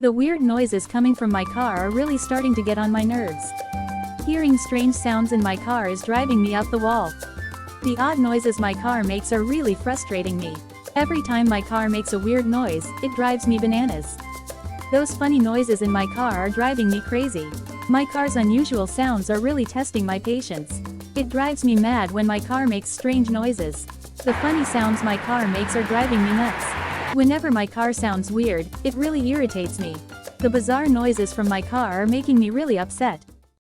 The weird noises coming from my car are really starting to get on my nerves. Hearing strange sounds in my car is driving me up the wall. The odd noises my car makes are really frustrating me. Every time my car makes a weird noise, it drives me bananas. Those funny noises in my car are driving me crazy. My car's unusual sounds are really testing my patience. It drives me mad when my car makes strange noises. The funny sounds my car makes are driving me nuts. Whenever my car sounds weird, it really irritates me. The bizarre noises from my car are making me really upset.